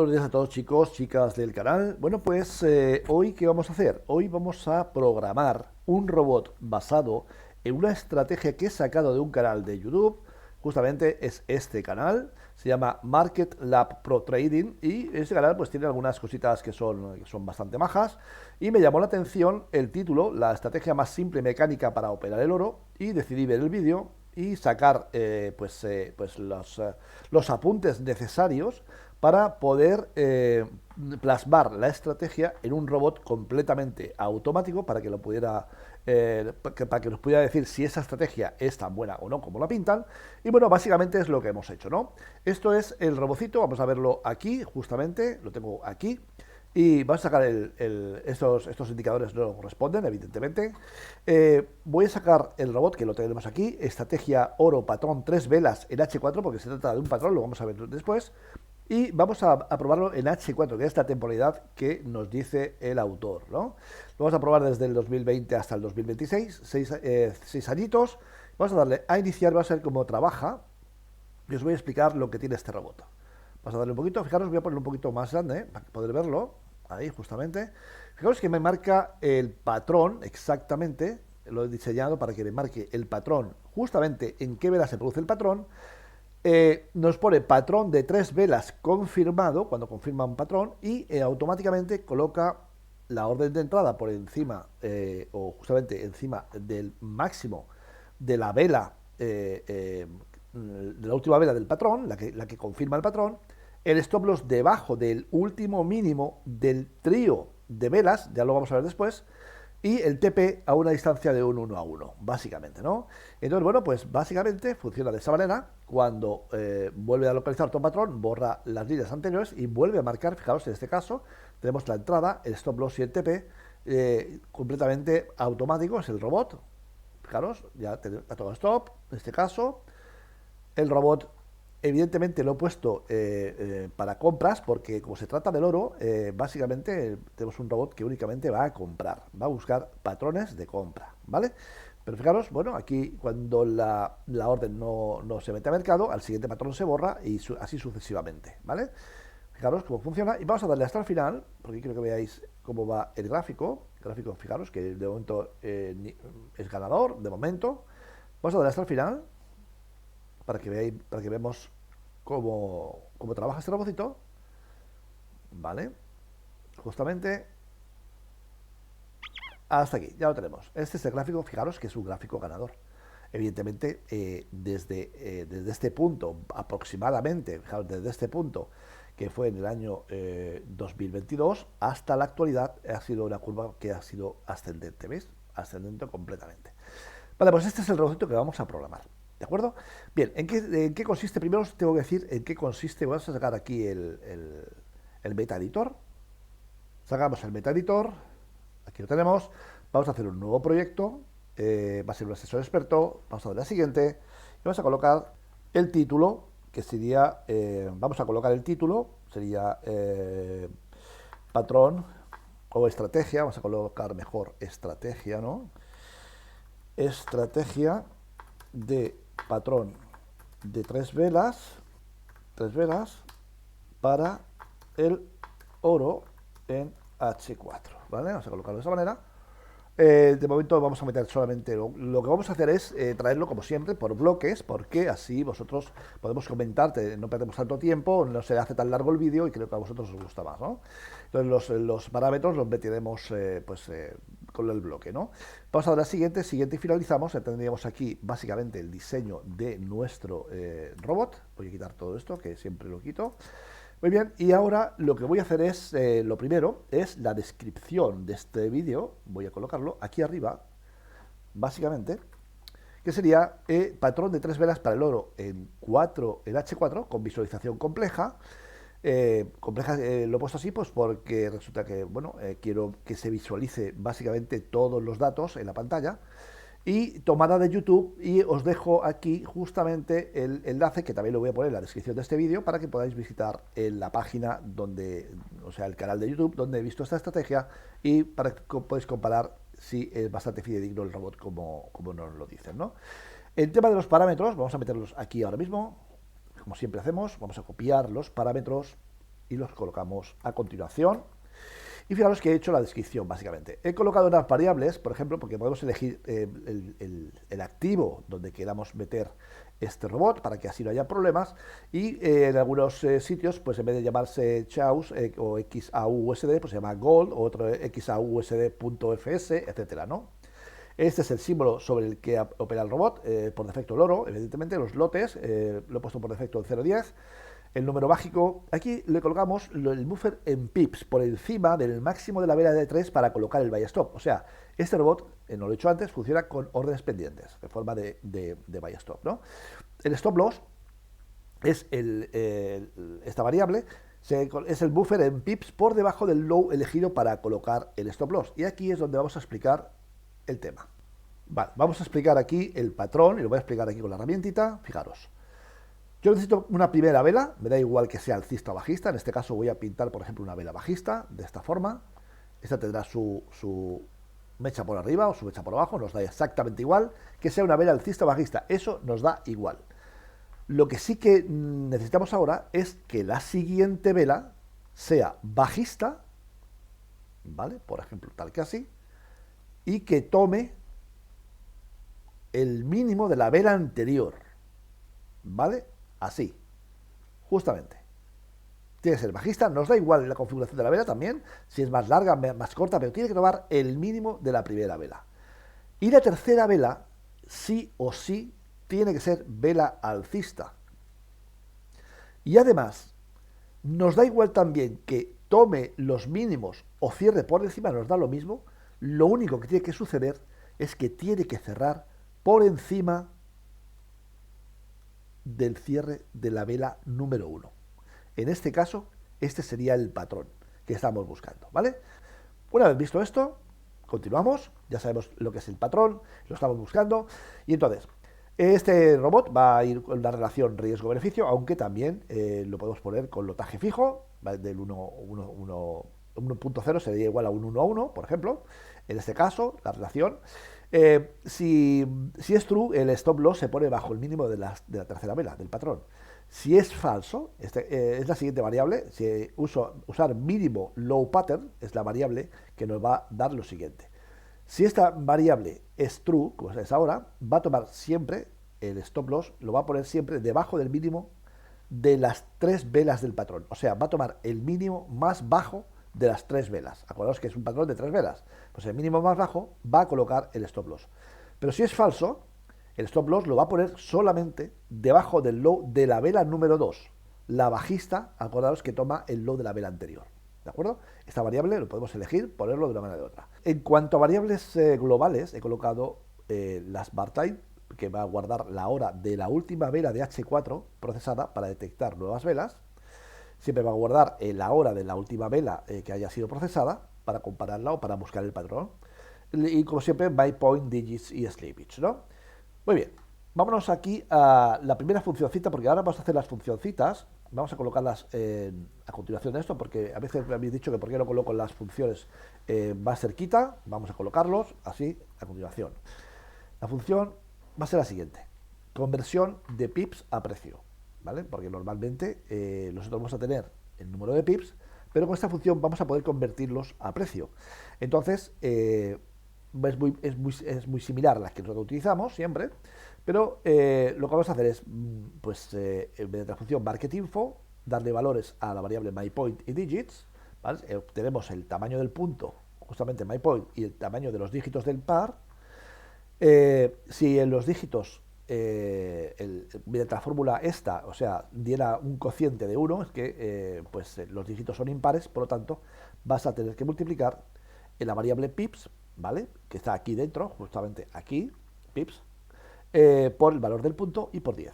buenos días a todos chicos, chicas del canal. Bueno, pues hoy ¿qué vamos a hacer? Hoy vamos a programar un robot basado en una estrategia que he sacado de un canal de YouTube. Justamente es este canal, se llama Market Lab Pro Trading y este canal pues tiene algunas cositas que son bastante majas y me llamó la atención el título, la estrategia más simple y mecánica para operar el oro, y decidí ver el vídeo y sacar los apuntes necesarios para poder plasmar la estrategia en un robot completamente automático para que lo pudiera para que nos pudiera decir si esa estrategia es tan buena o no como la pintan. Y bueno, básicamente es lo que hemos hecho, ¿no? Esto es el robocito, vamos a verlo aquí, justamente, lo tengo aquí. Y vamos a sacar estos indicadores no corresponden, evidentemente. Voy a sacar el robot que lo tenemos aquí, estrategia oro patrón 3 velas en H4, porque se trata de un patrón, lo vamos a ver después. Y vamos a probarlo en H4, que es la temporalidad que nos dice el autor, ¿no? Lo vamos a probar desde el 2020 hasta el 2026, 6 añitos. Vamos a darle a iniciar, vamos a ver cómo trabaja y os voy a explicar lo que tiene este robot. Vamos a darle un poquito, fijaros, voy a ponerlo un poquito más grande para poder verlo, ahí justamente. Fijaros que me marca el patrón exactamente, lo he diseñado para que me marque el patrón justamente en qué vela se produce el patrón. Nos pone patrón de 3 velas confirmado cuando confirma un patrón y automáticamente coloca la orden de entrada por encima o justamente encima del máximo de la vela, de la última vela del patrón, la que confirma el patrón, el stop loss debajo del último mínimo del trío de velas, ya lo vamos a ver después, y el TP a una distancia de un 1 a 1, básicamente, ¿no? Entonces, bueno, pues básicamente funciona de esa manera. Cuando vuelve a localizar otro patrón, borra las líneas anteriores y vuelve a marcar, fijaros, en este caso, tenemos la entrada, el stop loss y el TP completamente automático, es el robot. Fijaros, ya está todo stop, en este caso, el robot. Evidentemente lo he puesto para compras porque como se trata del oro, básicamente tenemos un robot que únicamente va a comprar, va a buscar patrones de compra, ¿vale? Pero fijaros, bueno, aquí cuando la orden no se mete a mercado, al siguiente patrón se borra y así sucesivamente, ¿vale? Fijaros cómo funciona y vamos a darle hasta el final, porque quiero que veáis cómo va el gráfico. El gráfico, fijaros que de momento es ganador, de momento. Vamos a darle hasta el final para que veáis, para que veamos cómo trabaja este robotito, ¿vale? Justamente hasta aquí, ya lo tenemos. Este es el gráfico, fijaros que es un gráfico ganador. Evidentemente, desde este punto, aproximadamente, fijaros, desde este punto, que fue en el año 2022, hasta la actualidad, ha sido una curva que ha sido ascendente, ¿veis? Ascendente completamente. Vale, pues este es el robotito que vamos a programar. ¿De acuerdo? Bien, ¿en qué consiste? Primero os tengo que decir en qué consiste. Vamos a sacar aquí el Meta Editor. Sacamos el Meta Editor. Aquí lo tenemos. Vamos a hacer un nuevo proyecto. Va a ser un asesor experto. Vamos a dar la siguiente. Y vamos a colocar el título, que sería... vamos a colocar el título. Sería patrón o estrategia. Vamos a colocar mejor estrategia, ¿no? Estrategia de patrón de 3 velas para el oro en H4, ¿vale? Vamos a colocarlo de esa manera. De momento vamos a meter solamente lo que vamos a hacer es traerlo como siempre por bloques, porque así vosotros podemos comentar, no perdemos tanto tiempo, no se hace tan largo el vídeo y creo que a vosotros os gusta más, ¿no? Entonces los parámetros los meteremos con el bloque, ¿no? Vamos a dar a siguiente y finalizamos. Ya tendríamos aquí básicamente el diseño de nuestro robot. Voy a quitar todo esto, que siempre lo quito. Muy bien, y ahora lo que voy a hacer es, lo primero, es la descripción de este vídeo. Voy a colocarlo aquí arriba, básicamente, que sería patrón de 3 velas para el oro en H4, con visualización compleja. Compleja lo he puesto así pues porque resulta que, bueno, quiero que se visualice básicamente todos los datos en la pantalla. Y tomada de YouTube, y os dejo aquí justamente el enlace que también lo voy a poner en la descripción de este vídeo para que podáis visitar en la página donde, o sea, el canal de YouTube donde he visto esta estrategia y para que podáis comparar si es bastante fidedigno el robot como nos lo dicen, ¿no? El tema de los parámetros, vamos a meterlos aquí ahora mismo, como siempre hacemos, vamos a copiar los parámetros y los colocamos a continuación. Y fijaros que he hecho la descripción, básicamente. He colocado unas variables, por ejemplo, porque podemos elegir el activo donde queramos meter este robot para que así no haya problemas. Y en algunos sitios, pues en vez de llamarse Chaos o XAUUSD, pues se llama Gold o otro XAUUSD.fs, etcétera, ¿no? Este es el símbolo sobre el que opera el robot, por defecto el oro, evidentemente, los lotes, lo he puesto por defecto en 0.10. El número mágico, aquí le colocamos el buffer en pips, por encima del máximo de la vela de 3 para colocar el buy stop. O sea, este robot, no lo he dicho antes, funciona con órdenes pendientes, en forma de buy stop, ¿no? El stop loss es esta variable, es el buffer en pips por debajo del low elegido para colocar el stop loss. Y aquí es donde vamos a explicar el tema. Vale, vamos a explicar aquí el patrón, y lo voy a explicar aquí con la herramientita. Fijaros. Yo necesito una primera vela, me da igual que sea alcista o bajista, en este caso voy a pintar, por ejemplo, una vela bajista, de esta forma. Esta tendrá su mecha por arriba o su mecha por abajo, nos da exactamente igual, que sea una vela alcista o bajista, eso nos da igual. Lo que sí que necesitamos ahora es que la siguiente vela sea bajista, ¿vale? Por ejemplo, tal que así, y que tome el mínimo de la vela anterior, ¿vale? Así, justamente. Tiene que ser bajista, nos da igual la configuración de la vela también, si es más larga, más corta, pero tiene que tomar el mínimo de la primera vela. Y la tercera vela, sí o sí, tiene que ser vela alcista. Y además, nos da igual también que tome los mínimos o cierre por encima, nos da lo mismo. Lo único que tiene que suceder es que tiene que cerrar por encima del cierre de la vela número 1. En este caso, este sería el patrón que estamos buscando, ¿vale? Una vez visto esto, continuamos, ya sabemos lo que es el patrón, lo estamos buscando, y entonces, este robot va a ir con la relación riesgo-beneficio, aunque también lo podemos poner con lotaje fijo, ¿vale? Del 1.0 sería igual a un 1 a 1, por ejemplo. En este caso, la relación, si es true, el stop loss se pone bajo el mínimo de la tercera vela, del patrón. Si es falso, es la siguiente variable, si usar mínimo low pattern, es la variable que nos va a dar lo siguiente. Si esta variable es true, como es ahora, va a tomar siempre el stop loss, lo va a poner siempre debajo del mínimo de las 3 velas del patrón. O sea, va a tomar el mínimo más bajo de las 3 velas. Acordaos que es un patrón de 3 velas. Pues el mínimo más bajo va a colocar el stop loss. Pero si es falso, el stop loss lo va a poner solamente debajo del low de la vela número 2. La bajista, acordaos que toma el low de la vela anterior. ¿De acuerdo? Esta variable lo podemos elegir, ponerlo de una manera o de otra. En cuanto a variables globales, he colocado las bar time, que va a guardar la hora de la última vela de H4 procesada para detectar nuevas velas. Siempre va a guardar la hora de la última vela que haya sido procesada para compararla o para buscar el patrón. Y como siempre, by point, digits y slippage, ¿no? Muy bien, vámonos aquí a la primera funcioncita, porque ahora vamos a hacer las funcioncitas. Vamos a colocarlas a continuación de esto, porque a veces me habéis dicho que por qué no coloco las funciones más cerquita. Vamos a colocarlos así a continuación. La función va a ser la siguiente: conversión de pips a precio, ¿vale? Porque normalmente nosotros vamos a tener el número de pips, pero con esta función vamos a poder convertirlos a precio. Entonces, es muy similar a las que nosotros utilizamos siempre, pero lo que vamos a hacer es, mediante la función marketinfo, darle valores a la variable myPoint y digits, ¿vale? Obtenemos el tamaño del punto, justamente myPoint, y el tamaño de los dígitos del par. Si en los dígitos, mediante la fórmula esta, o sea, diera un cociente de 1, es que los dígitos son impares, por lo tanto, vas a tener que multiplicar en la variable pips, ¿vale? Que está aquí dentro, justamente aquí, pips, por el valor del punto y por 10.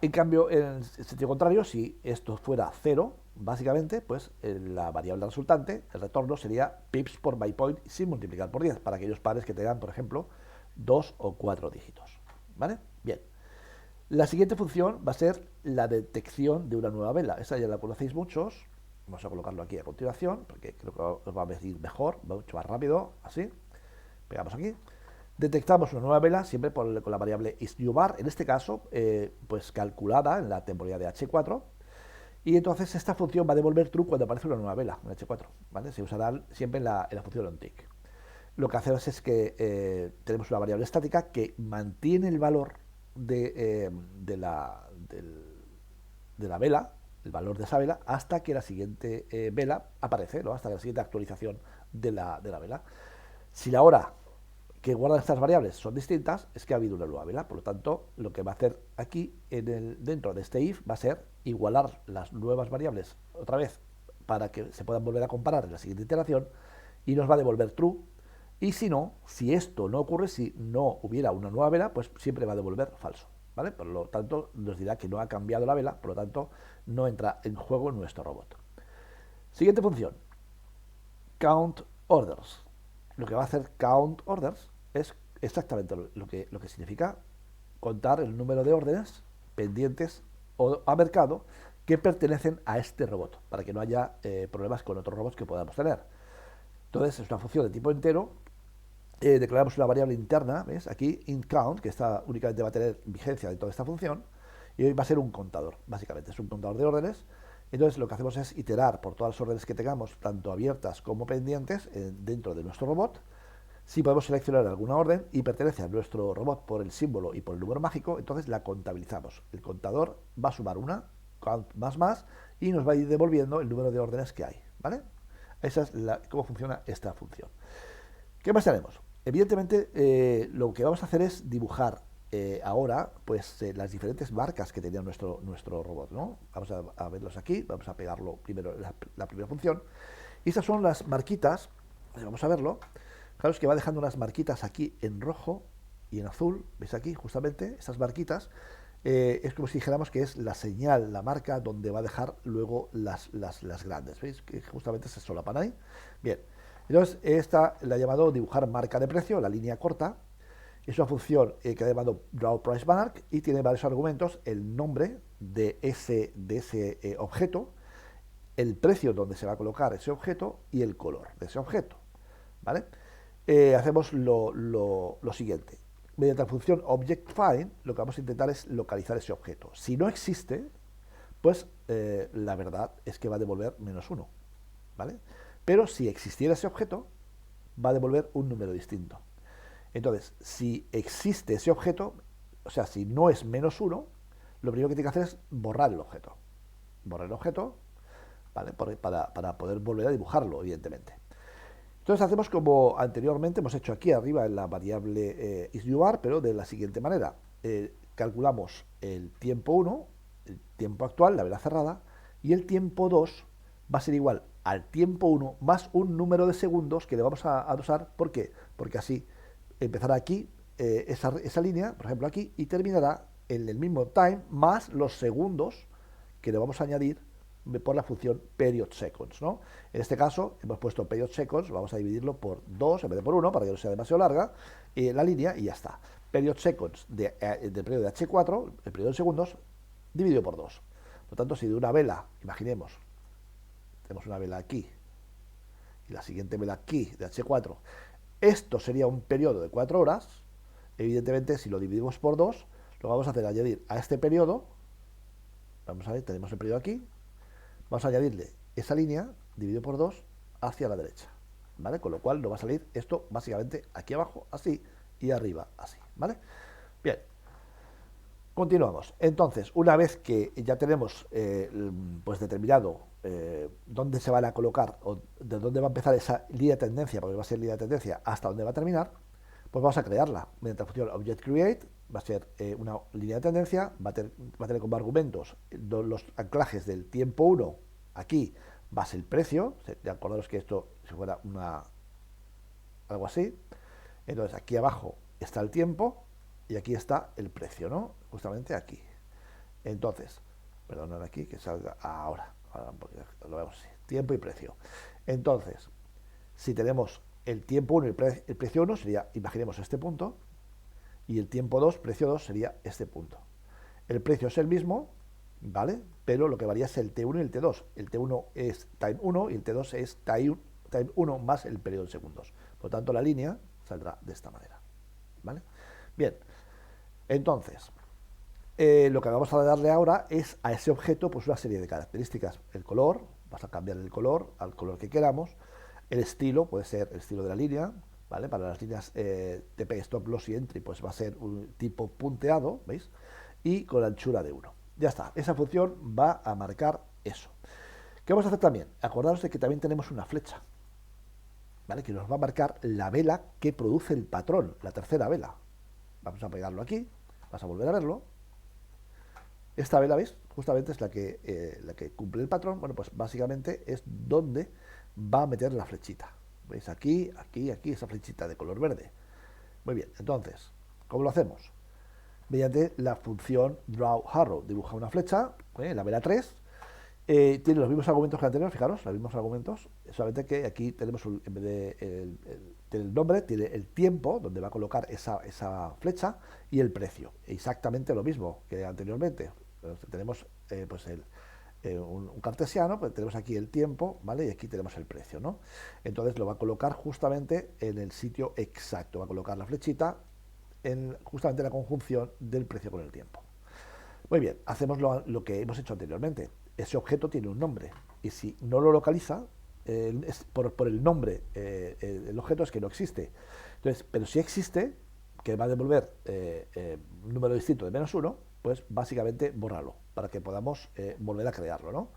En cambio, en el sentido contrario, si esto fuera 0, básicamente, pues la variable resultante, el retorno, sería pips por myPoint sin multiplicar por 10, para aquellos pares que tengan, por ejemplo, 2 o 4 dígitos, ¿vale? Bien. La siguiente función va a ser la detección de una nueva vela. Esa ya la conocéis muchos. Vamos a colocarlo aquí a continuación, porque creo que os va a venir mejor, mucho más rápido, así. Pegamos aquí. Detectamos una nueva vela siempre con la variable isNewBar, en este caso, pues calculada en la temporalidad de H4. Y entonces esta función va a devolver true cuando aparece una nueva vela, un H4, ¿vale? Se usará siempre en la función onTick. Lo que hacemos es que tenemos una variable estática que mantiene el valor de la vela, el valor de esa vela, hasta que la siguiente vela aparece, ¿no? Hasta que la siguiente actualización de la vela. Si la hora que guardan estas variables son distintas, es que ha habido una nueva vela. Por lo tanto, lo que va a hacer aquí dentro de este if va a ser igualar las nuevas variables otra vez para que se puedan volver a comparar en la siguiente iteración y nos va a devolver true. Y si no, si esto no ocurre, si no hubiera una nueva vela, pues siempre va a devolver falso, ¿vale? Por lo tanto, nos dirá que no ha cambiado la vela, por lo tanto, no entra en juego en nuestro robot. Siguiente función, count orders. Lo que va a hacer count orders es exactamente lo que significa contar el número de órdenes pendientes o a mercado que pertenecen a este robot, para que no haya problemas con otros robots que podamos tener. Entonces, es una función de tipo entero. Declaramos una variable interna, ¿ves? Aquí intCount, que únicamente va a tener vigencia de toda esta función, y hoy va a ser un contador, básicamente, es un contador de órdenes. Entonces lo que hacemos es iterar por todas las órdenes que tengamos, tanto abiertas como pendientes, dentro de nuestro robot. Si podemos seleccionar alguna orden y pertenece a nuestro robot por el símbolo y por el número mágico, entonces la contabilizamos. El contador va a sumar una, count más, y nos va a ir devolviendo el número de órdenes que hay, ¿vale? Esa es cómo funciona esta función. ¿Qué más tenemos? Evidentemente, lo que vamos a hacer es dibujar ahora pues las diferentes marcas que tenía nuestro robot, ¿no? Vamos a verlos aquí, vamos a pegarlo primero la primera función. Y estas son las marquitas, vamos a verlo. Claro, es que va dejando unas marquitas aquí en rojo y en azul, ¿veis aquí? Justamente, estas marquitas, es como si dijéramos que es la señal, la marca donde va a dejar luego las grandes, ¿veis? Que justamente se solapan ahí. Bien, entonces esta la he llamado dibujar marca de precio, la línea corta. Es una función que ha llamado drawPriceMark y tiene varios argumentos: el nombre de ese objeto, el precio donde se va a colocar ese objeto y el color de ese objeto, ¿vale? Hacemos lo siguiente. Mediante la función objectFind, lo que vamos a intentar es localizar ese objeto. Si no existe, pues la verdad es que va a devolver -1, ¿vale? Pero si existiera ese objeto, va a devolver un número distinto. Entonces, si existe ese objeto, o sea, si no es -1, lo primero que tiene que hacer es borrar el objeto. Borrar el objeto, ¿vale? Para poder volver a dibujarlo, evidentemente. Entonces hacemos como anteriormente hemos hecho aquí arriba en la variable isUR, pero de la siguiente manera. Calculamos el tiempo 1, el tiempo actual, la vela cerrada, y el tiempo 2 va a ser igual al tiempo 1 más un número de segundos que le vamos a usar. ¿Por qué? Porque así empezará aquí esa línea, por ejemplo aquí, y terminará en el mismo time más los segundos que le vamos a añadir por la función period seconds, ¿no? En este caso hemos puesto period seconds, vamos a dividirlo por 2 en vez de por 1 para que no sea demasiado larga la línea, y ya está. Period seconds del periodo de H4, el periodo de segundos, dividido por 2. Por lo tanto, si de una vela, imaginemos, tenemos una vela aquí y la siguiente vela aquí de H4, esto sería un periodo de 4 horas, evidentemente si lo dividimos por 2, lo vamos a hacer añadir a este periodo, vamos a ver, tenemos el periodo aquí, vamos a añadirle esa línea dividido por 2 hacia la derecha, ¿vale? Con lo cual nos va a salir esto básicamente aquí abajo así y arriba así, ¿vale? Bien, continuamos. Entonces, una vez que ya tenemos pues determinado dónde se van a colocar o de dónde va a empezar esa línea de tendencia, porque va a ser línea de tendencia, hasta dónde va a terminar, pues vamos a crearla mediante la función objectCreate. Va a ser una línea de tendencia, va a tener como argumentos los anclajes del tiempo 1, aquí va a ser el precio, de acordaros que esto si fuera algo así. Entonces aquí abajo está el tiempo y aquí está el precio, ¿no? Justamente aquí. Entonces, perdonad aquí que salga ahora lo vemos así, tiempo y precio. Entonces, si tenemos el tiempo 1 y el precio 1 sería, imaginemos este punto, y el tiempo 2, precio 2 sería este punto. El precio es el mismo, ¿vale? Pero lo que varía es el T1 y el T2. El T1 es time 1 y el T2 es time 1 más el periodo de segundos. Por lo tanto, la línea saldrá de esta manera, ¿vale? Bien, entonces, Lo que vamos a darle ahora es a ese objeto pues una serie de características. El color, vas a cambiar el color al color que queramos. El estilo, puede ser el estilo de la línea, ¿vale? Para las líneas TP, Stop, Loss y Entry, pues va a ser un tipo punteado, ¿veis? Y con la anchura de 1. Ya está, esa función va a marcar eso. ¿Qué vamos a hacer también? Acordaros de que también tenemos una flecha, ¿vale? Que nos va a marcar la vela que produce el patrón, la tercera vela. Vamos a pegarlo aquí, vas a volver a verlo. Esta vela, ¿veis? Justamente es la que cumple el patrón. Bueno, pues básicamente es donde va a meter la flechita. ¿Veis? Aquí, aquí, aquí, esa flechita de color verde. Muy bien, entonces, ¿cómo lo hacemos? Mediante la función drawArrow. Dibuja una flecha, la vela 3. Tiene los mismos argumentos que la anterior, fijaros, los mismos argumentos, solamente que aquí tenemos, en vez de el nombre, tiene el tiempo, donde va a colocar esa flecha, y el precio. Exactamente lo mismo que anteriormente. Tenemos pues un cartesiano, pues tenemos aquí el tiempo, ¿vale? Y aquí tenemos el precio, ¿no? Entonces lo va a colocar justamente en el sitio exacto, va a colocar la flechita en justamente la conjunción del precio con el tiempo. Muy bien, hacemos lo que hemos hecho anteriormente. Ese objeto tiene un nombre y si no lo localiza, por el nombre, el objeto es que no existe. Entonces, pero si existe, que va a devolver un número distinto de -1, pues básicamente bórralo para que podamos volver a crearlo, ¿no?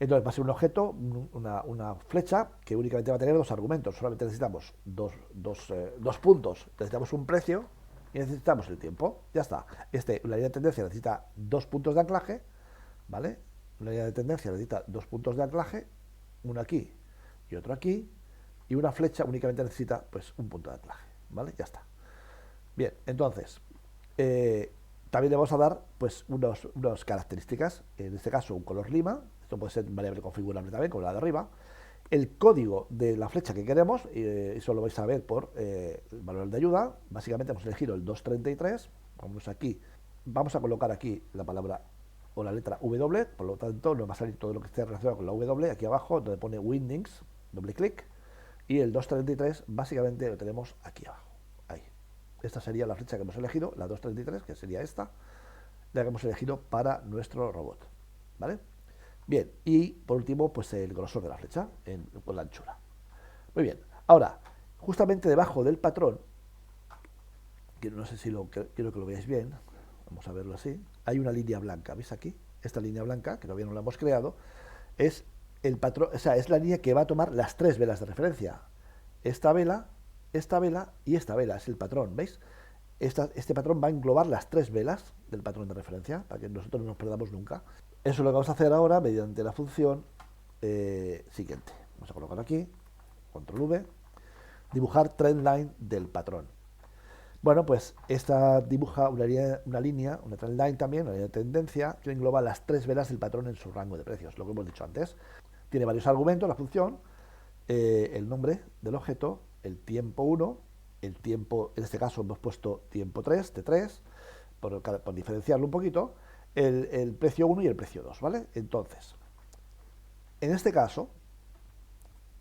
Entonces va a ser un objeto, una flecha que únicamente va a tener dos argumentos. Solamente necesitamos dos puntos. Necesitamos un precio y necesitamos el tiempo. Ya está. La línea de tendencia necesita 2 puntos de anclaje, ¿vale? Una línea de tendencia necesita 2 puntos de anclaje, uno aquí y otro aquí, y una flecha únicamente necesita pues un punto de anclaje, ¿vale? Ya está. Bien, entonces, también le vamos a dar pues unas características, en este caso un color lima, esto puede ser variable configurable también, como la de arriba, el código de la flecha que queremos, eso lo vais a ver por el manual de ayuda. Básicamente hemos elegido el 233, vamos aquí, vamos a colocar aquí la palabra o la letra W, por lo tanto nos va a salir todo lo que esté relacionado con la W aquí abajo, donde pone Windings, doble clic, y el 233 básicamente lo tenemos aquí abajo, ahí. Esta sería la flecha que hemos elegido, la 233, que sería esta, la que hemos elegido para nuestro robot, ¿vale? Bien, y por último, pues el grosor de la flecha con la anchura. Muy bien, ahora, justamente debajo del patrón, que no sé si quiero que lo veáis bien, vamos a verlo así, hay una línea blanca, ¿veis aquí? Esta línea blanca, que todavía no la hemos creado, es el patrón, o sea, es la línea que va a tomar las 3 velas de referencia. Esta vela y esta vela, es el patrón, ¿veis? Este patrón va a englobar las 3 velas del patrón de referencia, para que nosotros no nos perdamos nunca. Eso es lo que vamos a hacer ahora mediante la función siguiente. Vamos a colocar aquí, control V, dibujar trendline del patrón. Bueno, pues esta dibuja una línea, una trendline también, una línea de tendencia, que engloba las 3 velas del patrón en su rango de precios, lo que hemos dicho antes. Tiene varios argumentos la función, el nombre del objeto, el tiempo 1, el tiempo, en este caso hemos puesto tiempo 3, T3, por diferenciarlo un poquito, el precio 1 y el precio 2, ¿vale? Entonces, en este caso,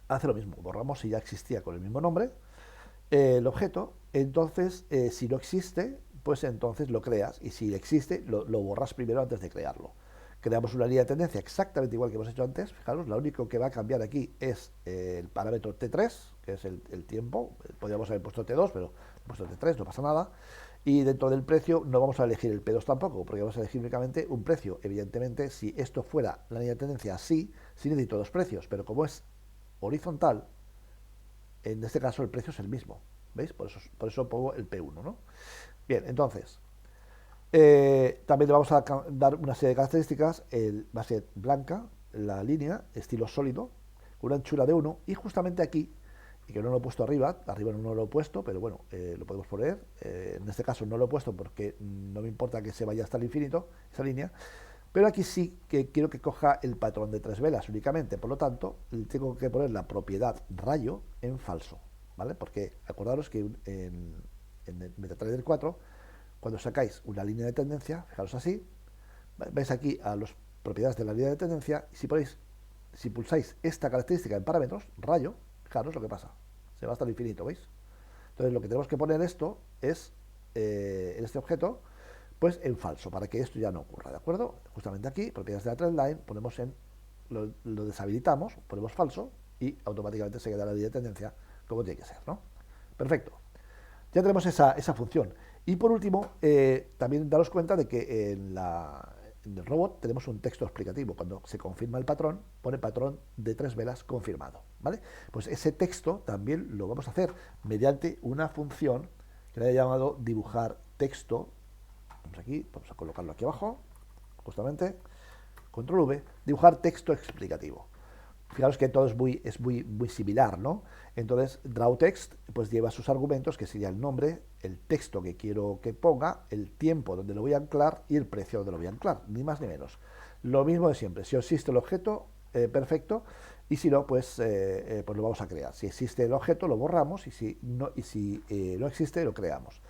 hace lo mismo, borramos si ya existía con el mismo nombre el objeto, entonces si no existe, pues entonces lo creas, y si existe, lo borras primero antes de crearlo. Creamos una línea de tendencia exactamente igual que hemos hecho antes, fijaros, lo único que va a cambiar aquí es el parámetro T3, que es el tiempo, podríamos haber puesto T2, pero hemos puesto T3, no pasa nada, y dentro del precio no vamos a elegir el P2 tampoco, porque vamos a elegir únicamente un precio. Evidentemente, si esto fuera la línea de tendencia así, sí necesito dos precios, pero como es horizontal, en este caso el precio es el mismo, ¿veis? Por eso pongo el P1, ¿no? Bien, entonces, también le vamos a dar una serie de características, va a ser blanca, la línea, estilo sólido, con una anchura de 1, y justamente aquí, y que no lo he puesto arriba no lo he puesto, pero bueno, lo podemos poner, en este caso no lo he puesto porque no me importa que se vaya hasta el infinito, esa línea, pero aquí sí que quiero que coja el patrón de 3 velas únicamente, por lo tanto, tengo que poner la propiedad rayo en falso, ¿vale? Porque acordaros que en el MetaTrader 4, cuando sacáis una línea de tendencia, fijaros así, vais aquí a las propiedades de la línea de tendencia, y si pulsáis esta característica en parámetros, rayo, fijaros lo que pasa, se va hasta el infinito, ¿veis? Entonces lo que tenemos que poner esto es, en este objeto, pues en falso, para que esto ya no ocurra, ¿de acuerdo? Justamente aquí, propiedades de la threadline, ponemos lo deshabilitamos, ponemos falso y automáticamente se queda la línea de tendencia como tiene que ser, ¿no? Perfecto. Ya tenemos esa función. Y por último, también daros cuenta de que en el robot tenemos un texto explicativo. Cuando se confirma el patrón, pone patrón de 3 velas confirmado, ¿vale? Pues ese texto también lo vamos a hacer mediante una función que le he llamado dibujar texto. Vamos aquí, vamos a colocarlo aquí abajo, justamente, control V, dibujar texto explicativo. Fijaros que todo es muy similar, ¿no? Entonces, drawText pues lleva sus argumentos, que sería el nombre, el texto que quiero que ponga, el tiempo donde lo voy a anclar y el precio donde lo voy a anclar, ni más ni menos. Lo mismo de siempre, si existe el objeto, perfecto, y si no, pues lo vamos a crear. Si existe el objeto, lo borramos, y si no existe, lo creamos.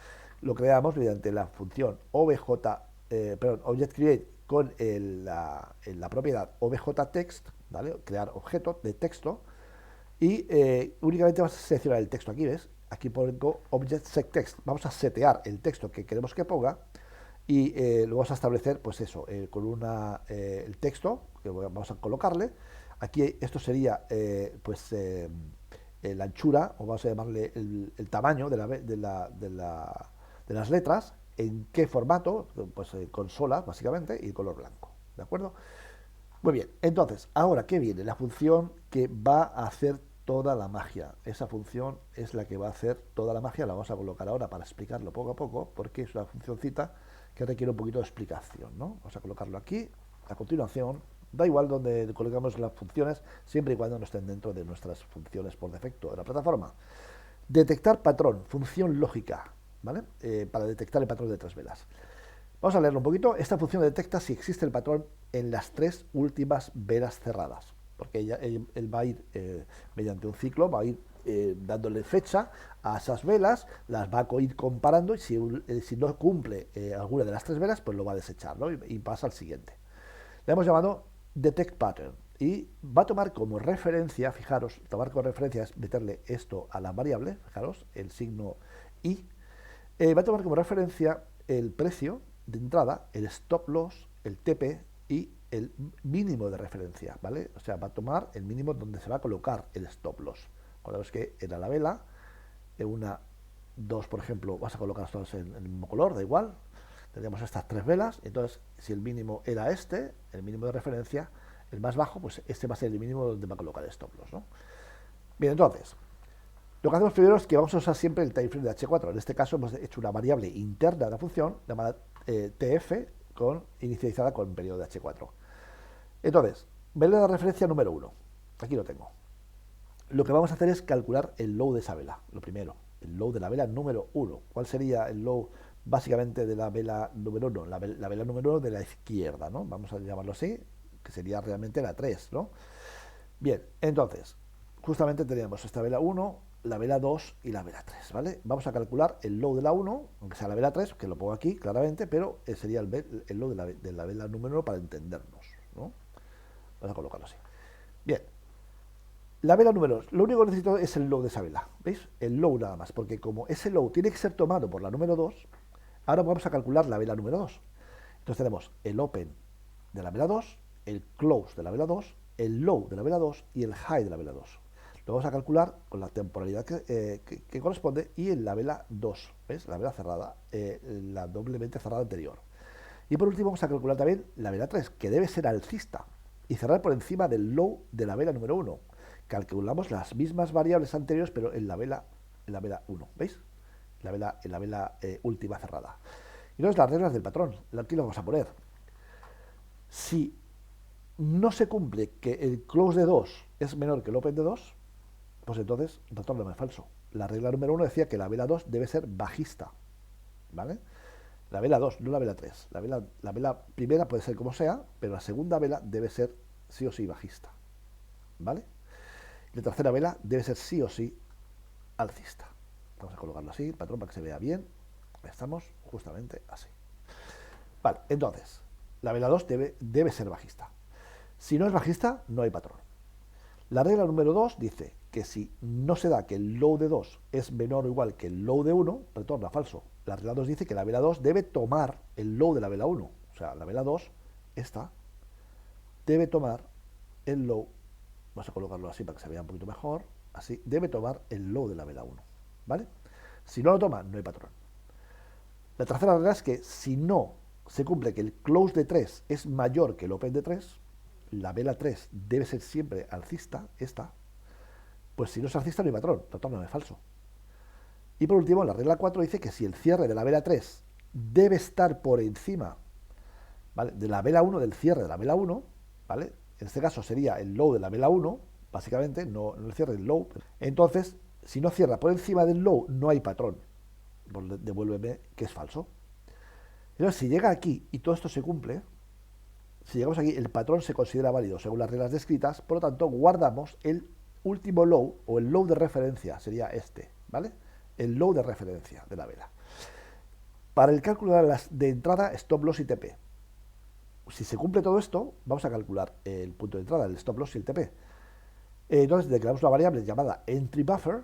Lo creamos mediante la función object_create con la propiedad objText, ¿vale? Crear objeto de texto, y únicamente vas a seleccionar el texto aquí, ¿ves? Aquí pongo object_setText, vamos a setear el texto que queremos que ponga, y lo vamos a establecer, pues eso, con el texto que vamos a colocarle. Aquí esto sería, la anchura, o vamos a llamarle el tamaño de las letras, en qué formato, pues consola, básicamente, y color blanco, ¿de acuerdo? Muy bien, entonces, ahora, ¿qué viene? La función que va a hacer toda la magia. Esa función es la que va a hacer toda la magia, la vamos a colocar ahora para explicarlo poco a poco, porque es una funcioncita que requiere un poquito de explicación, ¿no? Vamos a colocarlo aquí, a continuación, da igual donde colocamos las funciones, siempre y cuando no estén dentro de nuestras funciones por defecto de la plataforma. Detectar patrón, función lógica, ¿vale? Para detectar el patrón de 3 velas. Vamos a leerlo un poquito. Esta función detecta si existe el patrón en las 3 últimas velas cerradas, porque él va a ir mediante un ciclo, va a ir dándole fecha a esas velas, las va a ir comparando, y si no cumple alguna de las 3 velas, pues lo va a desechar, ¿no? y pasa al siguiente. Le hemos llamado detect pattern, y va a tomar como referencia, fijaros, tomar como referencia es meterle esto a la variable, fijaros, el signo i, va a tomar como referencia el precio de entrada, el stop loss, el TP y el mínimo de referencia, ¿vale? O sea, va a tomar el mínimo donde se va a colocar el stop loss. Acordaos que era la vela, en una, 2, por ejemplo, vas a colocar todas en el mismo color, da igual. Tendríamos estas 3 velas, entonces si el mínimo era el mínimo de referencia, el más bajo, pues este va a ser el mínimo donde va a colocar el stop loss, ¿no? Bien, entonces, lo que hacemos primero es que vamos a usar siempre el timeframe de H4. En este caso hemos hecho una variable interna de la función llamada TF, inicializada con periodo de H4. Entonces, vela de referencia número 1. Aquí lo tengo. Lo que vamos a hacer es calcular el low de esa vela, lo primero. El low de la vela número 1. ¿Cuál sería el low básicamente de la vela número 1? La vela número 1 de la izquierda, ¿no? Vamos a llamarlo así, que sería realmente la 3, ¿no? Bien, entonces, justamente teníamos esta vela 1, la vela 2 y la vela 3, ¿vale? Vamos a calcular el low de la 1, aunque sea la vela 3, que lo pongo aquí claramente, pero sería el low de la vela número 1 para entendernos, ¿no? Vamos a colocarlo así. Bien, la vela número 2, lo único que necesito es el low de esa vela, ¿veis? El low nada más, porque como ese low tiene que ser tomado por la número 2, ahora vamos a calcular la vela número 2. Entonces tenemos el open de la vela 2, el close de la vela 2, el low de la vela 2 y el high de la vela 2. Lo vamos a calcular con la temporalidad que corresponde, y en la vela 2, ¿ves? La vela cerrada, la doblemente cerrada anterior. Y por último vamos a calcular también la vela 3, que debe ser alcista, y cerrar por encima del low de la vela número 1. Calculamos las mismas variables anteriores, pero en la vela 1, ¿veis? En la vela última cerrada. Y entonces las reglas del patrón, aquí lo vamos a poner. Si no se cumple que el close de 2 es menor que el open de 2, pues entonces retorname falso. La regla número 1 decía que la vela 2 debe ser bajista, ¿vale? La vela 2, no la vela 3. La vela primera puede ser como sea, pero la segunda vela debe ser sí o sí bajista, ¿vale? Y la tercera vela debe ser sí o sí alcista. Vamos a colocarlo así, el patrón, para que se vea bien. Estamos justamente así. Vale, entonces, la vela 2 debe ser bajista. Si no es bajista, no hay patrón. La regla número 2 dice que si no se da que el low de 2 es menor o igual que el low de 1, retorna falso. La regla 2 dice que la vela 2 debe tomar el low de la vela 1. O sea, la vela 2, esta, debe tomar el low. Vamos a colocarlo así para que se vea un poquito mejor. Así, debe tomar el low de la vela 1. ¿Vale? Si no lo toma, no hay patrón. La tercera regla es que si no se cumple que el close de 3 es mayor que el open de 3, la vela 3 debe ser siempre alcista, esta, pues si no es alcista no hay patrón, no es falso. Y por último, la regla 4 dice que si el cierre de la vela 3 debe estar por encima, ¿vale?, de la vela 1, del cierre de la vela 1, ¿vale?, en este caso sería el low de la vela 1, básicamente, no el cierre del low, entonces, si no cierra por encima del low, no hay patrón. Pues devuélveme que es falso. Entonces, si llega aquí y todo esto se cumple, si llegamos aquí, el patrón se considera válido según las reglas descritas, por lo tanto, guardamos el último low, o el low de referencia, sería este, ¿vale? El low de referencia de la vela. Para el cálculo de las de entrada, stop loss y TP. Si se cumple todo esto, vamos a calcular el punto de entrada, el stop loss y el TP. Entonces, declaramos una variable llamada entry buffer,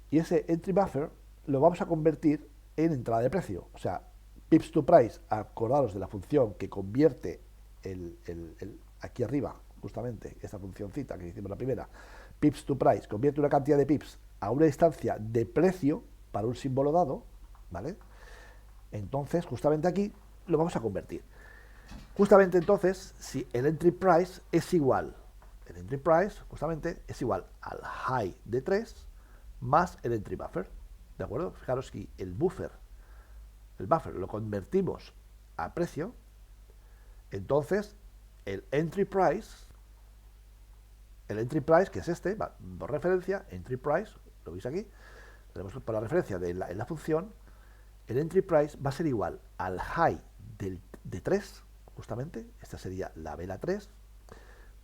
y ese entry buffer lo vamos a convertir en entrada de precio. O sea, pips to price, acordaros de la función que convierte aquí arriba, justamente, esta funcioncita que hicimos la primera, pips to price, convierte una cantidad de pips a una instancia de precio para un símbolo dado, ¿vale? Entonces, justamente aquí lo vamos a convertir. Justamente entonces, si el entry price es igual, el entry price justamente es igual al high de 3 más el entry buffer, ¿de acuerdo? Fijaros que el buffer lo convertimos a precio, entonces el entry price, que es este, por referencia, entry price, lo veis aquí, tenemos por la referencia en la función, el entry price va a ser igual al high de 3, justamente, esta sería la vela 3,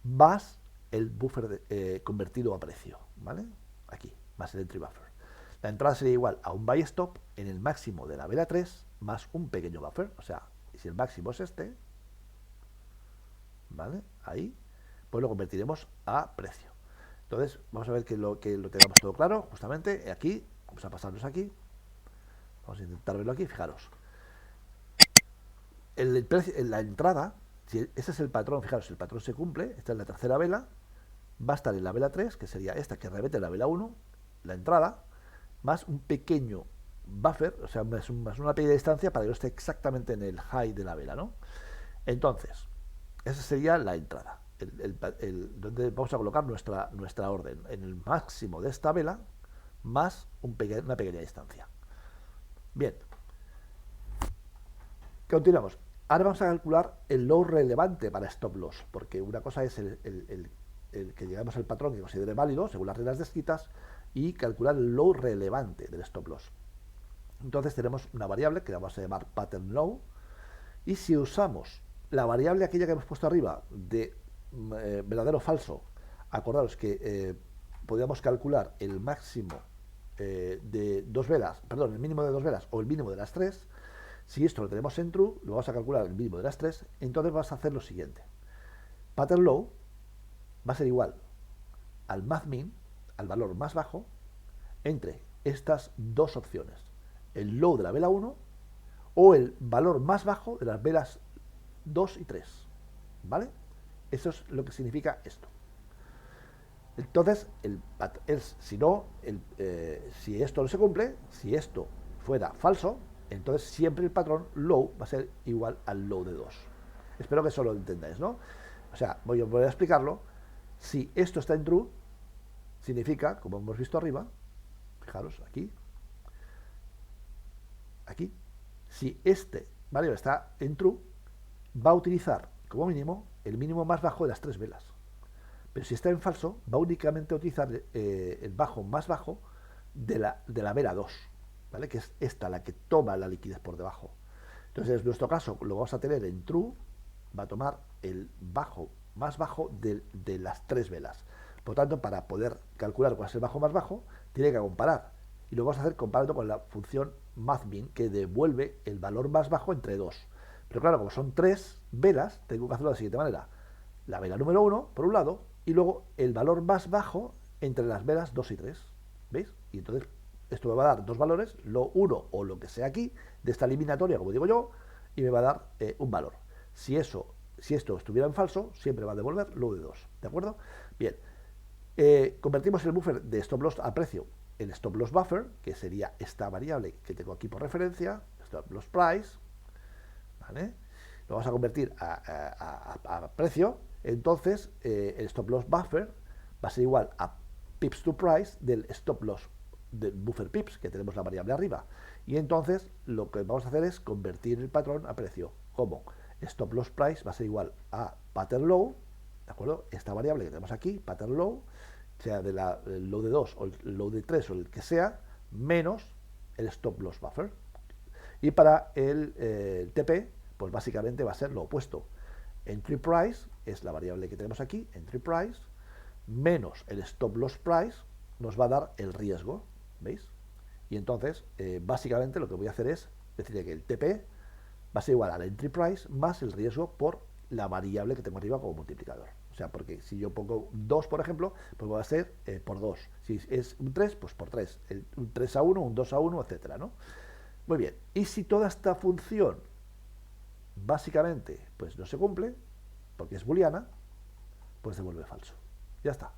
más el buffer convertido a precio, ¿vale? Aquí, más el entry buffer. La entrada sería igual a un buy stop en el máximo de la vela 3 más un pequeño buffer, o sea, si el máximo es este, ¿vale? Ahí, pues lo convertiremos a precio. Entonces, vamos a ver que lo tengamos todo claro, justamente, aquí, vamos a pasarnos aquí, vamos a intentar verlo aquí, fijaros. La entrada, si ese es el patrón, fijaros, el patrón se cumple, esta es la tercera vela, va a estar en la vela 3, que sería esta que repite la vela 1, la entrada, más un pequeño buffer, o sea, más una pequeña distancia para que no esté exactamente en el high de la vela, ¿no? Entonces, esa sería la entrada, donde vamos a colocar nuestra orden, en el máximo de esta vela, más una pequeña distancia. Bien, continuamos. Ahora vamos a calcular el low relevante para stop loss, porque una cosa es el que llegamos al patrón que considere válido, según las reglas descritas, y calcular el low relevante del stop loss. Entonces tenemos una variable que vamos a llamar pattern low, y si usamos la variable aquella que hemos puesto arriba de verdadero o falso, acordaros que podíamos calcular el máximo de 2 velas, perdón, el mínimo de 2 velas o el mínimo de las 3. Si esto lo tenemos en true, lo vamos a calcular el mínimo de las 3, entonces vamos a hacer lo siguiente. Pattern low va a ser igual al max min, al valor más bajo, entre estas dos opciones, el low de la vela 1 o el valor más bajo de las velas 2 y 3, ¿vale? Eso es lo que significa esto. Entonces, si esto no se cumple, si esto fuera falso, entonces siempre el patrón low va a ser igual al low de 2. Espero que eso lo entendáis, ¿no? O sea, voy a explicarlo. Si esto está en true, significa, como hemos visto arriba, fijaros, aquí, si este variable está en true, va a utilizar como mínimo el mínimo más bajo de las 3 velas. Pero si está en falso, va únicamente a utilizar el bajo más bajo de la vela 2, ¿vale? Que es esta, la que toma la liquidez por debajo. Entonces, en nuestro caso, lo vamos a tener en true, va a tomar el bajo más bajo de las 3 velas. Por lo tanto, para poder calcular cuál es el bajo más bajo, tiene que comparar. Y lo vamos a hacer comparando con la función mathmin, que devuelve el valor más bajo entre 2. Pero claro, como son 3 velas, tengo que hacerlo de la siguiente manera. La vela número 1, por un lado, y luego el valor más bajo entre las velas 2 y 3. ¿Veis? Y entonces esto me va a dar dos valores, lo 1 o lo que sea aquí, de esta eliminatoria, como digo yo, y me va a dar un valor. Si esto estuviera en falso, siempre va a devolver lo de 2, ¿de acuerdo? Bien, convertimos el buffer de stop loss a precio en stop loss buffer, que sería esta variable que tengo aquí por referencia, stop loss price, ¿vale? Lo vamos a convertir a precio, entonces el stop loss buffer va a ser igual a pips to price del stop loss del buffer pips, que tenemos la variable arriba. Y entonces lo que vamos a hacer es convertir el patrón a precio, como stop loss price va a ser igual a pattern low, ¿de acuerdo? Esta variable que tenemos aquí, pattern low, sea de el low de 2 o el low de 3 o el que sea, menos el stop loss buffer. Y para el TP, pues básicamente va a ser lo opuesto. Entry price es la variable que tenemos aquí, entry price, menos el stop loss price nos va a dar el riesgo, ¿veis? Y entonces, básicamente lo que voy a hacer es decir que el TP va a ser igual al entry price más el riesgo por la variable que tengo arriba como multiplicador. O sea, porque si yo pongo 2, por ejemplo, pues va a ser por 2. Si es un 3, pues por 3. Un 3 a 1, un 2 a 1, etcétera, ¿no? Muy bien. Y si toda esta función básicamente pues no se cumple, porque es booleana, pues devuelve falso. Ya está.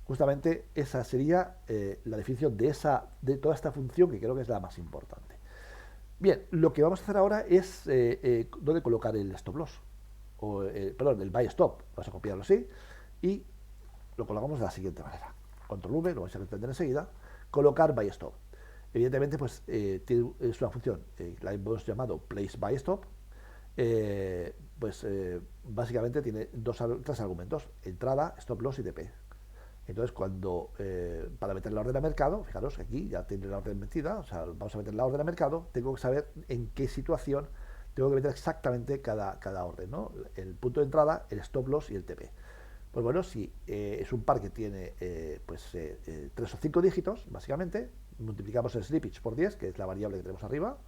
Justamente esa sería la definición de toda esta función, que creo que es la más importante. Bien, lo que vamos a hacer ahora es dónde colocar el stop loss, perdón, el buy stop. Vamos a copiarlo así y lo colocamos de la siguiente manera. Control V, lo vais a entender enseguida. Colocar buy stop. Evidentemente, pues es una función, la hemos llamado place buy stop. Básicamente tiene tres argumentos: entrada, stop loss y TP. Entonces, para meter la orden a mercado, fijaros que aquí ya tiene la orden metida, o sea, vamos a meter la orden a mercado, tengo que saber en qué situación tengo que meter exactamente cada orden, ¿no? El punto de entrada, el stop loss y el TP. Pues bueno, si es un par que tiene 3 o 5 dígitos, básicamente, multiplicamos el slippage por 10, que es la variable que tenemos arriba,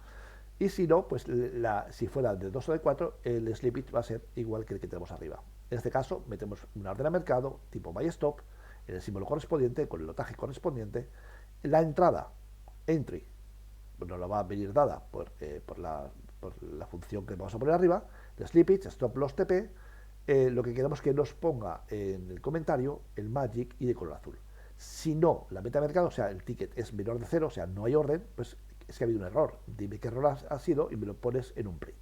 y si no, pues si fuera de 2 o de 4, el slippage va a ser igual que el que tenemos arriba. En este caso, metemos una orden a mercado tipo buy stop, en el símbolo correspondiente, con el lotaje correspondiente. La entrada, entry, pues nos la va a venir dada por la función que vamos a poner arriba, el slippage, stop loss, TP. Lo que queremos que nos ponga en el comentario el magic y de color azul. Si no, la meta de mercado, o sea, el ticket es menor de 0, o sea, no hay orden, pues es que ha habido un error. Dime qué error ha sido y me lo pones en un print.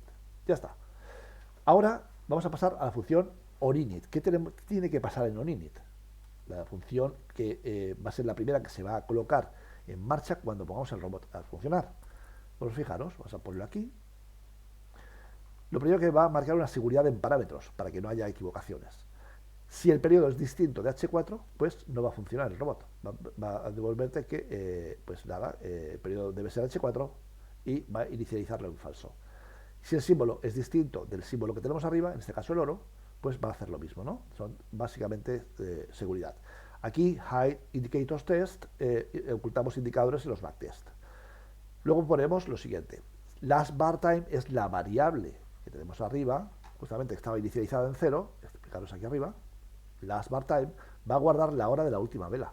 Ya está. Ahora vamos a pasar a la función onInit. ¿Qué tiene que pasar en onInit? La función que va a ser la primera que se va a colocar en marcha cuando pongamos el robot a funcionar. Pues fijaros, vamos a ponerlo aquí. Lo primero que va a marcar una seguridad en parámetros para que no haya equivocaciones. Si el periodo es distinto de H4, pues no va a funcionar el robot. Va a devolverte que, el periodo debe ser H4 y va a inicializarlo en falso. Si el símbolo es distinto del símbolo que tenemos arriba, en este caso el oro, pues va a hacer lo mismo, ¿no? Son básicamente seguridad. Aquí, hide indicators test, ocultamos indicadores en los backtest. Luego ponemos lo siguiente: last bar time es la variable que tenemos arriba, justamente que estaba inicializada en 0, explicaros aquí arriba. Last bar time va a guardar la hora de la última vela,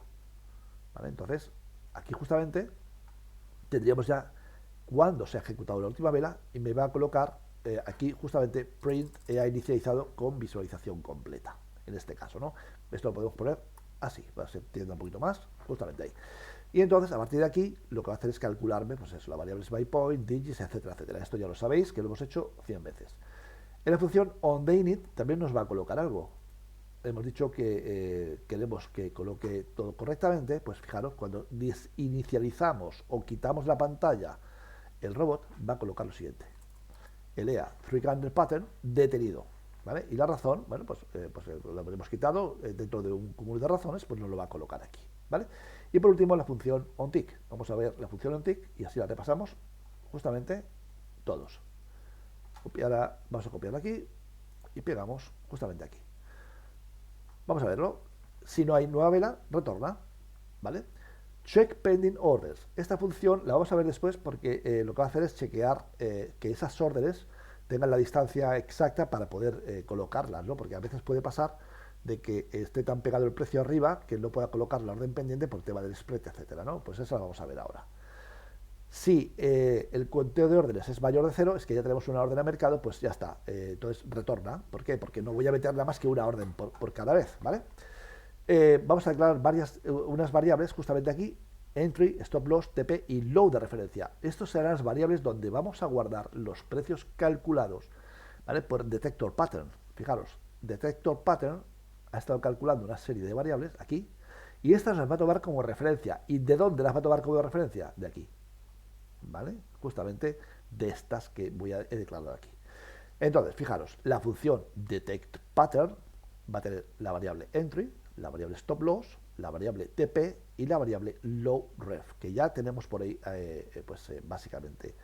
¿vale? Entonces, aquí justamente tendríamos ya cuando se ha ejecutado la última vela y me va a colocar aquí justamente print ha inicializado con visualización completa, en este caso, ¿no? Esto lo podemos poner así, para que se entienda un poquito más, justamente ahí. Y entonces, a partir de aquí, lo que va a hacer es calcularme, pues eso, la variable by point, digits, etcétera, etcétera. Esto ya lo sabéis, que lo hemos hecho 100 veces. En la función onInit también nos va a colocar algo. Hemos dicho que queremos que coloque todo correctamente, pues fijaros, cuando inicializamos o quitamos la pantalla, el robot va a colocar lo siguiente: el EA 300 pattern detenido, ¿vale? Y la razón, bueno, pues lo hemos quitado dentro de un cúmulo de razones, pues nos lo va a colocar aquí, ¿vale? Y por último la función onTick. Vamos a ver la función onTick y así la repasamos justamente todos. Vamos a copiarla aquí y pegamos justamente aquí. Vamos a verlo. Si no hay nueva vela, retorna, ¿vale? Check pending orders. Esta función la vamos a ver después porque lo que va a hacer es chequear que esas órdenes tengan la distancia exacta para poder colocarlas, ¿no? Porque a veces puede pasar de que esté tan pegado el precio arriba que no pueda colocar la orden pendiente por el tema del spread, etcétera, ¿no? Pues eso lo vamos a ver ahora. Si el conteo de órdenes es mayor de 0, es que ya tenemos una orden a mercado, pues ya está. Entonces retorna. ¿Por qué? Porque no voy a meter nada más que una orden por cada vez, ¿vale? Vamos a declarar unas variables justamente aquí: entry, stop loss, TP y low de referencia. Estos serán las variables donde vamos a guardar los precios calculados, ¿vale? Por detector pattern. Fijaros, detector pattern ha estado calculando una serie de variables aquí y estas las va a tomar como referencia. ¿Y de dónde las va a tomar como referencia? De aquí, ¿vale? Justamente de estas que he declarado aquí. Entonces, fijaros, la función detect pattern va a tener la variable entry, la variable stop loss, la variable TP y la variable low ref, que ya tenemos por ahí básicamente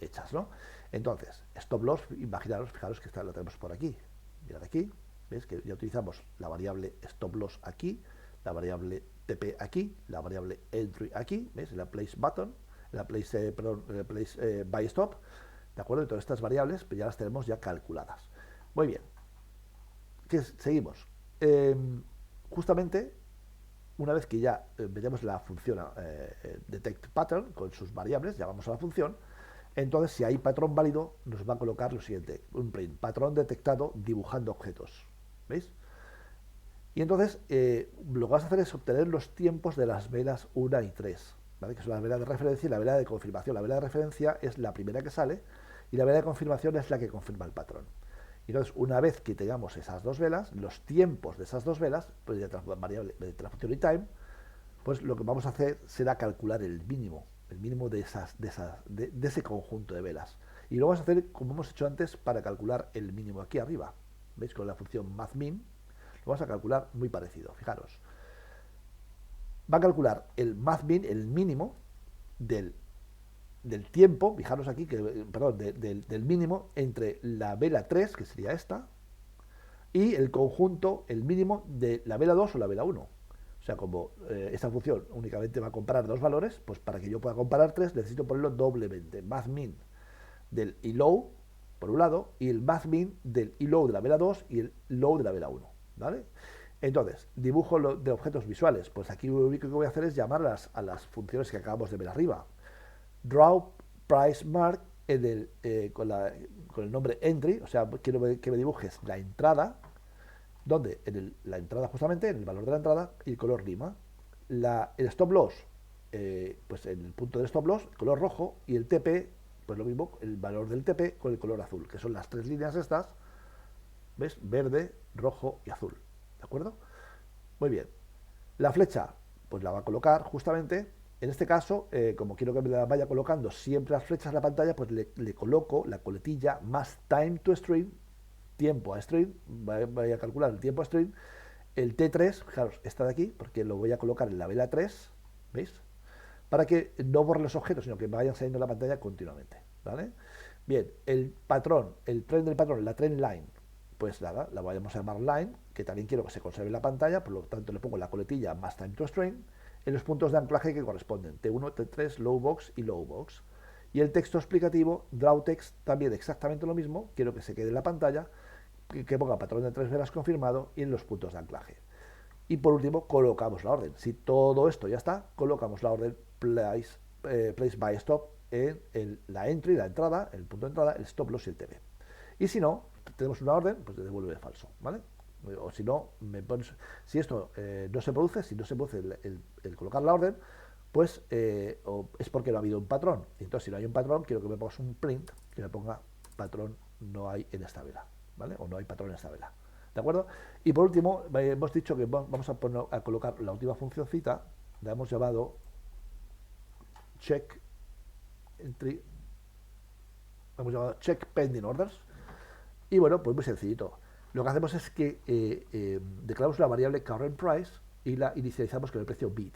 hechas, ¿no? Entonces, stop loss, imaginaros, fijaros que la tenemos por aquí. Mirad aquí, ¿veis que ya utilizamos la variable stop loss aquí, la variable TP aquí, la variable entry aquí, ¿veis? La place button, la place, buy stop, ¿de acuerdo? Y todas estas variables pues ya las tenemos ya calculadas. Muy bien. Seguimos. Justamente, una vez que ya veremos la función detect pattern con sus variables, llamamos a la función, entonces si hay patrón válido, nos va a colocar lo siguiente: un print, patrón detectado dibujando objetos. ¿Veis? Y entonces lo que vas a hacer es obtener los tiempos de las velas 1 y 3, ¿vale? Que son las velas de referencia y la vela de confirmación. La vela de referencia es la primera que sale y la vela de confirmación es la que confirma el patrón. Y entonces, una vez que tengamos esas dos velas, los tiempos de esas dos velas, pues de la variable de la función time, pues lo que vamos a hacer será calcular el mínimo de ese conjunto de velas. Y lo vamos a hacer como hemos hecho antes para calcular el mínimo aquí arriba. ¿Veis? Con la función mathmin lo vamos a calcular muy parecido. Fijaros, va a calcular el mathmin, el mínimo del tiempo, fijaros aquí, perdón, del mínimo entre la vela 3, que sería esta, y el conjunto, el mínimo de la vela 2 o la vela 1. O sea, como esta función únicamente va a comparar dos valores, pues para que yo pueda comparar tres necesito ponerlo doblemente. Mathmin del low, por un lado, y el mathmin del low de la vela 2 y el low de la vela 1. ¿Vale? Entonces, dibujo de objetos visuales. Pues aquí lo único que voy a hacer es llamar a las funciones que acabamos de ver arriba. Draw price mark con el nombre entry, o sea, quiero que me dibujes la entrada, donde la entrada justamente, en el valor de la entrada, y el color lima. El stop loss, pues en el punto del stop loss, el color rojo, y el TP, pues lo mismo, el valor del TP con el color azul, que son las tres líneas estas, ¿ves? Verde, rojo y azul, ¿de acuerdo? Muy bien. La flecha, pues la va a colocar justamente, en este caso, como quiero que me la vaya colocando siempre las flechas en la pantalla, pues le coloco la coletilla más time to stream, tiempo a stream, voy a calcular el tiempo a stream, el T3, fijaros, está de aquí, porque lo voy a colocar en la vela 3, ¿veis? Para que no borre los objetos, sino que me vayan saliendo en la pantalla continuamente, ¿vale? Bien, el patrón, el tren del patrón, la trend line, pues nada, la vamos a llamar line, que también quiero que se conserve en la pantalla, por lo tanto le pongo la coletilla más time to stream en los puntos de anclaje que corresponden, T1, T3, low box y low box. Y el texto explicativo, draw text, también exactamente lo mismo, quiero que se quede en la pantalla, que ponga patrón de 3 velas confirmado y en los puntos de anclaje. Y por último, colocamos la orden. Si todo esto ya está, colocamos la orden place by stop en la entry, la entrada, el punto de entrada, el stop loss y el TP. Y si no, tenemos una orden, pues te devuelve falso, ¿vale? O si no, si esto no se produce, si no se produce el colocar la orden, pues es porque no ha habido un patrón. Entonces, si no hay un patrón, quiero que me pongas un print que me ponga patrón no hay en esta vela, ¿vale? O no hay patrón en esta vela. ¿De acuerdo? Y por último, hemos dicho que vamos a colocar la última funcióncita, la hemos llamado check entry, hemos llamado check pending orders. Y bueno, pues muy sencillito. Lo que hacemos es que declaramos la variable current price y la inicializamos con el precio bid.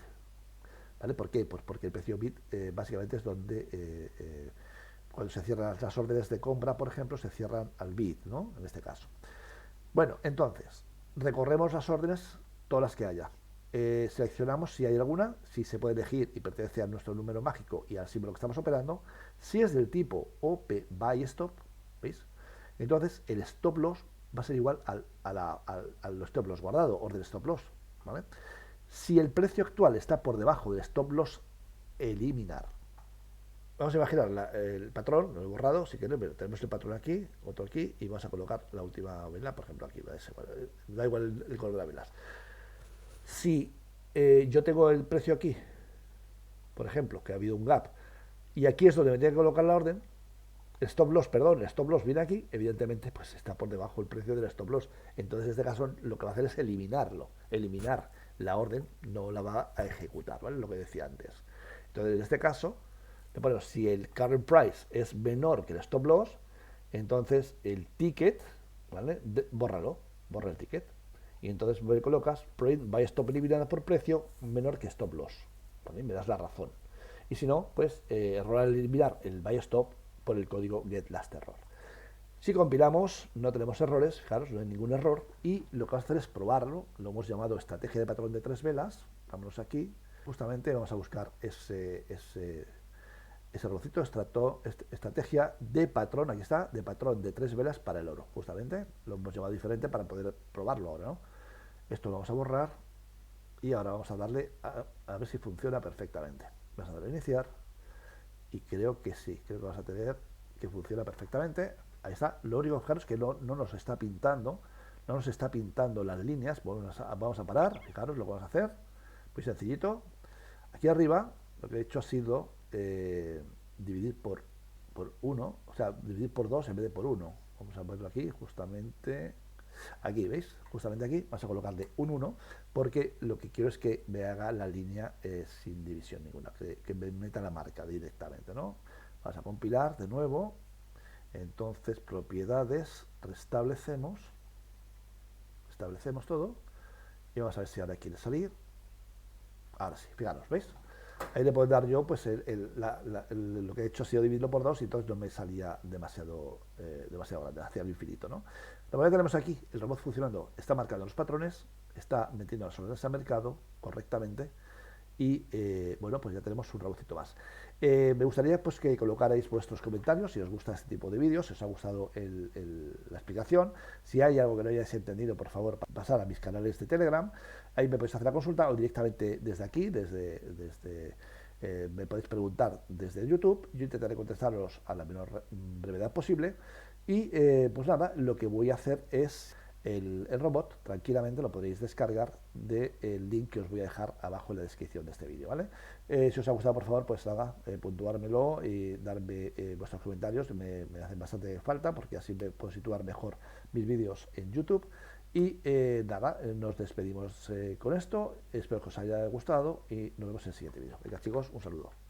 ¿Vale? ¿Por qué? Pues porque el precio bid básicamente es donde cuando se cierran las órdenes de compra, por ejemplo, se cierran al bid, ¿no? En este caso. Bueno, entonces, recorremos las órdenes, todas las que haya. Seleccionamos si hay alguna, si se puede elegir y pertenece a nuestro número mágico y al símbolo que estamos operando. Si es del tipo OP buy stop, ¿veis? Entonces el stop loss va a ser igual al stop loss guardado, orden stop loss, ¿vale? Si el precio actual está por debajo del stop loss, eliminar. Vamos a imaginar el patrón, lo he borrado, si queréis, pero tenemos el patrón aquí, otro aquí, y vamos a colocar la última vela, por ejemplo, aquí. Da igual el color de las velas. Si yo tengo el precio aquí, por ejemplo, que ha habido un gap, y aquí es donde me tiene que colocar la orden, el stop loss viene aquí, evidentemente pues está por debajo el precio del stop loss. Entonces en este caso lo que va a hacer es eliminar la orden, no la va a ejecutar, ¿vale? Lo que decía antes. Entonces en este caso, bueno, si el current price es menor que el stop loss, entonces el ticket, ¿vale? Borra el ticket. Y entonces me colocas print by stop eliminada por precio menor que stop loss, ¿vale? Me das la razón. Y si no, pues error al eliminar el by stop por el código getLastError. Si compilamos, no tenemos errores, fijaros, no hay ningún error, y lo que vamos a hacer es probarlo. Lo hemos llamado estrategia de patrón de 3 velas. Vámonos aquí, justamente vamos a buscar ese rocito, estrategia de patrón, aquí está, de patrón de 3 velas para el oro, justamente. Lo hemos llamado diferente para poder probarlo ahora, ¿no? Esto lo vamos a borrar y ahora vamos a darle a ver si funciona perfectamente. Vamos a darle a iniciar y creo que sí, creo que vamos a tener que funciona perfectamente. Ahí está. Lo único, fijaros, que no nos está pintando, las líneas. Vamos a parar, fijaros lo que vamos a hacer, muy sencillito. Aquí arriba lo que he hecho ha sido dividir por 1, o sea, dividir por 2 en vez de por 1. Vamos a ponerlo aquí, justamente aquí, ¿veis? Justamente aquí vamos a colocarle un 1 porque lo que quiero es que me haga la línea sin división ninguna, que me meta la marca directamente, ¿no? Vamos a compilar de nuevo. Entonces, propiedades, restablecemos todo y vamos a ver si ahora quiere salir. Ahora sí, fijaros, ¿veis? Ahí le puedo dar yo, pues lo que he hecho ha sido dividirlo por 2 y entonces no me salía demasiado grande, hacia el infinito, ¿no? La verdad que tenemos aquí el robot funcionando, está marcando los patrones, está metiendo las órdenes al mercado correctamente y bueno, pues ya tenemos un robotcito más. Me gustaría pues que colocarais vuestros comentarios si os gusta este tipo de vídeos, si os ha gustado la explicación. Si hay algo que no hayáis entendido, por favor, pasad a mis canales de Telegram. Ahí me podéis hacer la consulta o directamente desde aquí, me podéis preguntar desde YouTube. Yo intentaré contestaros a la menor brevedad posible. Y pues nada, lo que voy a hacer es el robot, tranquilamente lo podéis descargar del link que os voy a dejar abajo en la descripción de este vídeo, ¿vale? Si os ha gustado, por favor, pues nada, puntuármelo y darme vuestros comentarios, me hacen bastante falta porque así me puedo situar mejor mis vídeos en YouTube. Y nada, nos despedimos con esto, espero que os haya gustado y nos vemos en el siguiente vídeo. Venga chicos, un saludo.